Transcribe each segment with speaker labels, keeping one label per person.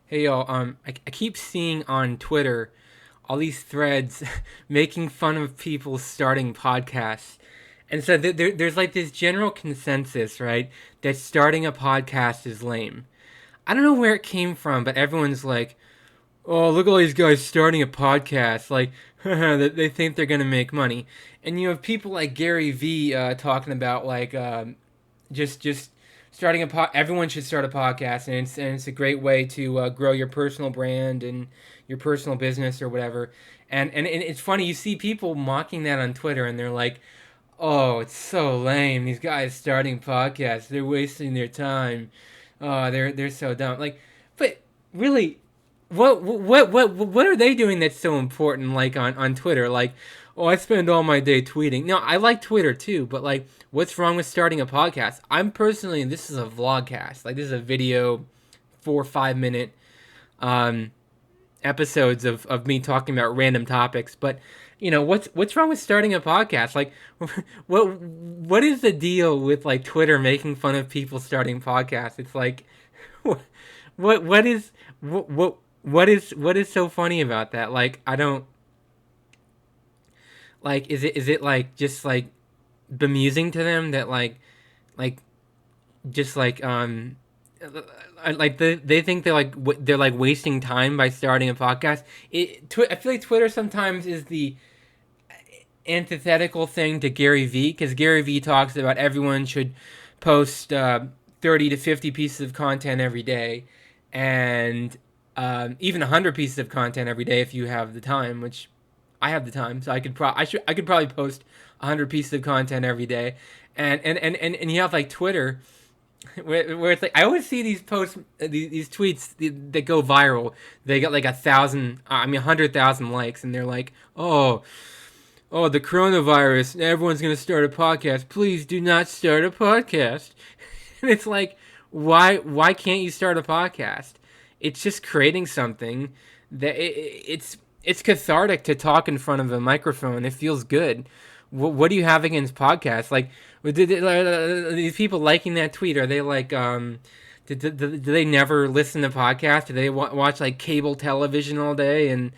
Speaker 1: Hey y'all, I keep seeing on Twitter all these threads making fun of people starting podcasts. And so there's like this general consensus, right, that starting a podcast is lame. I don't know where it came from, but everyone's like, oh, look at all these guys starting a podcast. Like, they think they're going to make money. And you have people like Gary Vee talking about, like, just starting everyone should start a podcast, and it's a great way to grow your personal brand and your personal business or whatever. And it's funny, you see people mocking that on Twitter, and they're like, oh, it's so lame, these guys starting podcasts, they're wasting their time. Oh, they're so dumb. Like, but really, what are they doing that's so important, like on Twitter? Like, oh, I spend all my day tweeting. No, I like Twitter too, but like, what's wrong with starting a podcast? I'm personally, this is a vlogcast. Like, this is a video, 4 or 5 minute um episodes of me talking about random topics. But what's wrong with starting a podcast? Like, what is the deal with like Twitter making fun of people starting podcasts? It's like, what is what is so funny about that? Like, I don't like. Is it like just like bemusing to them that like just like they think they're like wasting time by starting a podcast. I feel like Twitter sometimes is the antithetical thing to Gary Vee, because Gary Vee talks about everyone should post 30 to 50 pieces of content every day, and even 100 pieces of content every day if you have the time, which I have the time, so I could probably post 100 pieces of content every day. And you have like Twitter, where it's like I always see these posts, these tweets that go viral. They got like 1,000, 100,000 likes, and they're like, oh, the coronavirus, everyone's gonna start a podcast. Please do not start a podcast. And it's like, why can't you start a podcast? It's just creating something that it's cathartic to talk in front of a microphone. It feels good. What do you have against podcasts? Like, these people liking that tweet, are they like, do they never listen to podcasts? Do they watch like cable television all day? And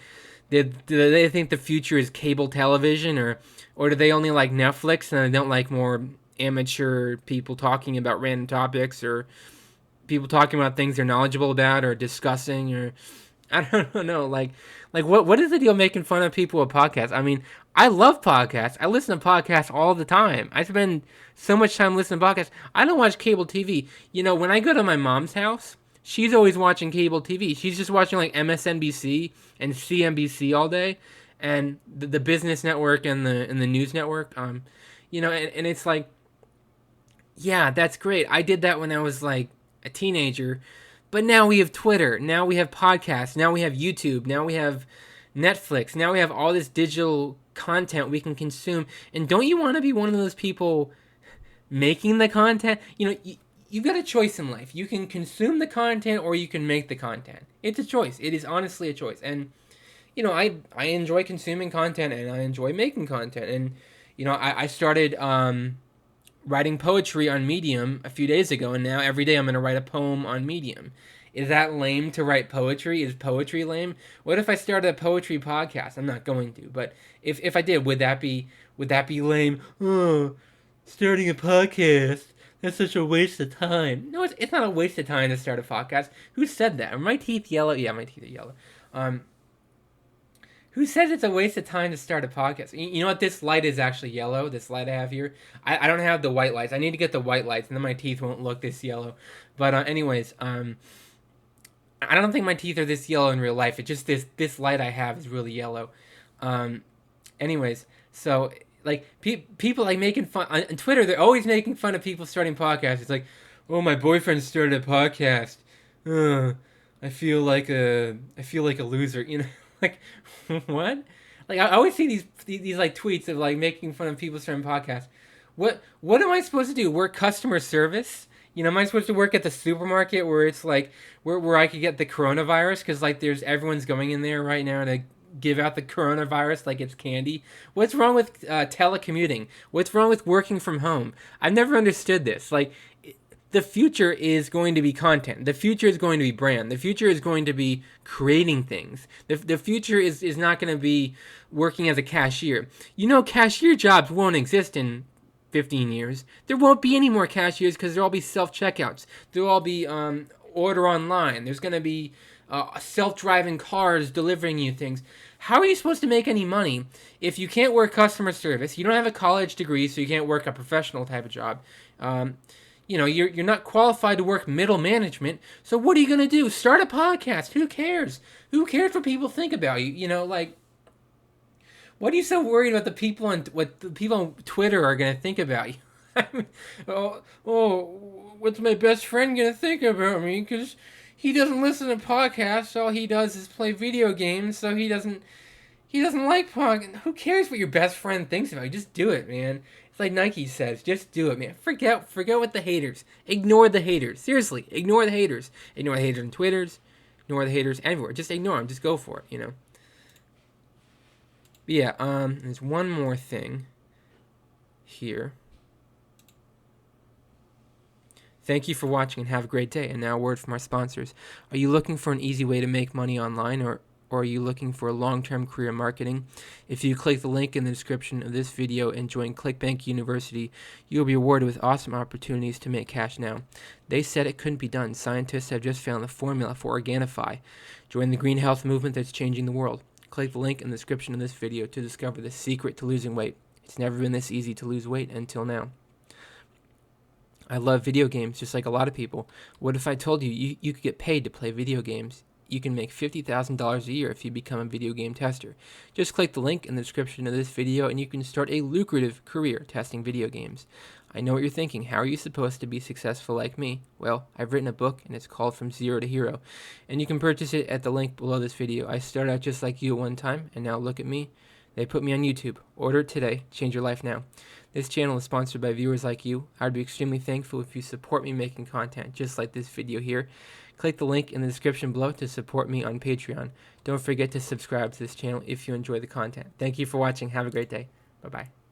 Speaker 1: do they think the future is cable television, or do they only like Netflix and they don't like more amateur people talking about random topics, or people talking about things they're knowledgeable about or discussing, or I don't know. Like what is the deal making fun of people with podcasts? I mean, I love podcasts. I listen to podcasts all the time. I spend so much time listening to podcasts. I don't watch cable TV. When I go to my mom's house, she's always watching cable TV. She's just watching like MSNBC and CNBC all day, and the business network and the news network. And it's like, yeah, that's great. I did that when I was like a teenager, but now we have Twitter, now we have podcasts, now we have YouTube, now we have Netflix, now we have all this digital content we can consume. And don't you want to be one of those people making the content? You've got a choice in life. You can consume the content or you can make the content. It's a choice. It is honestly a choice. And I enjoy consuming content and I enjoy making content. And I started writing poetry on Medium a few days ago, and now every day I'm going to write a poem on Medium. Is that lame to write poetry? Is poetry lame? What if I started a poetry podcast? I'm not going to, but if I did, would that be lame? Oh, starting a podcast. That's such a waste of time. No, it's not a waste of time to start a podcast. Who said that? Are my teeth yellow? Yeah, my teeth are yellow. Um, who says it's a waste of time to start a podcast? You know what? This light is actually yellow. This light I have here. I don't have the white lights. I need to get the white lights, and then my teeth won't look this yellow. But anyways, I don't think my teeth are this yellow in real life. It's just this light I have is really yellow. Um, anyways, so like people like making fun on Twitter. They're always making fun of people starting podcasts. It's like, oh, my boyfriend started a podcast. Ugh, I feel like a loser. Like, what? Like, I always see these like tweets of like making fun of people starting podcasts. What am I supposed to do? Work customer service? Am I supposed to work at the supermarket where it's like where I could get the coronavirus, because like everyone's going in there right now to give out the coronavirus like it's candy? What's wrong with telecommuting? What's wrong with working from home? I've never understood this. Like, the future is going to be content. The future is going to be brand. The future is going to be creating things. The future is not going to be working as a cashier. You know, cashier jobs won't exist in 15 years. There won't be any more cashiers because there'll all be self-checkouts. There'll all be order online. There's going to be self-driving cars delivering you things. How are you supposed to make any money if you can't work customer service? You don't have a college degree, so you can't work a professional type of job. You know, you're not qualified to work middle management. So what are you gonna do? Start a podcast? Who cares? Who cares what people think about you? You know, like, what are you so worried about what the people on Twitter are gonna think about you? I mean, what's my best friend gonna think about me? Because he doesn't listen to podcasts. All he does is play video games. So he doesn't like podcasts. Who cares what your best friend thinks about you? Just do it, man. It's like Nike says, just do it, man. Forget what the haters. Ignore the haters. Seriously, ignore the haters. Ignore the haters on Twitters. Ignore the haters everywhere. Just ignore them. Just go for it, you know. But yeah, there's one more thing here. Thank you for watching and have a great day. And now a word from our sponsors. Are you looking for an easy way to make money online, or are you looking for a long-term career in marketing? If you click the link in the description of this video and join ClickBank University, you will be awarded with awesome opportunities to make cash now. They said it couldn't be done. Scientists have just found the formula for Organify. Join the green health movement that's changing the world. Click the link in the description of this video to discover the secret to losing weight. It's never been this easy to lose weight until now. I love video games just like a lot of people. What if I told you you could get paid to play video games? You can make $50,000 a year if you become a video game tester. Just click the link in the description of this video and you can start a lucrative career testing video games. I know what you're thinking. How are you supposed to be successful like me? Well, I've written a book and it's called From Zero to Hero, and you can purchase it at the link below this video. I started out just like you at one time, and now look at me. They put me on YouTube. Order it today. Change your life now. This channel is sponsored by viewers like you. I would be extremely thankful if you support me making content just like this video here. Click the link in the description below to support me on Patreon. Don't forget to subscribe to this channel if you enjoy the content. Thank you for watching. Have a great day. Bye-bye.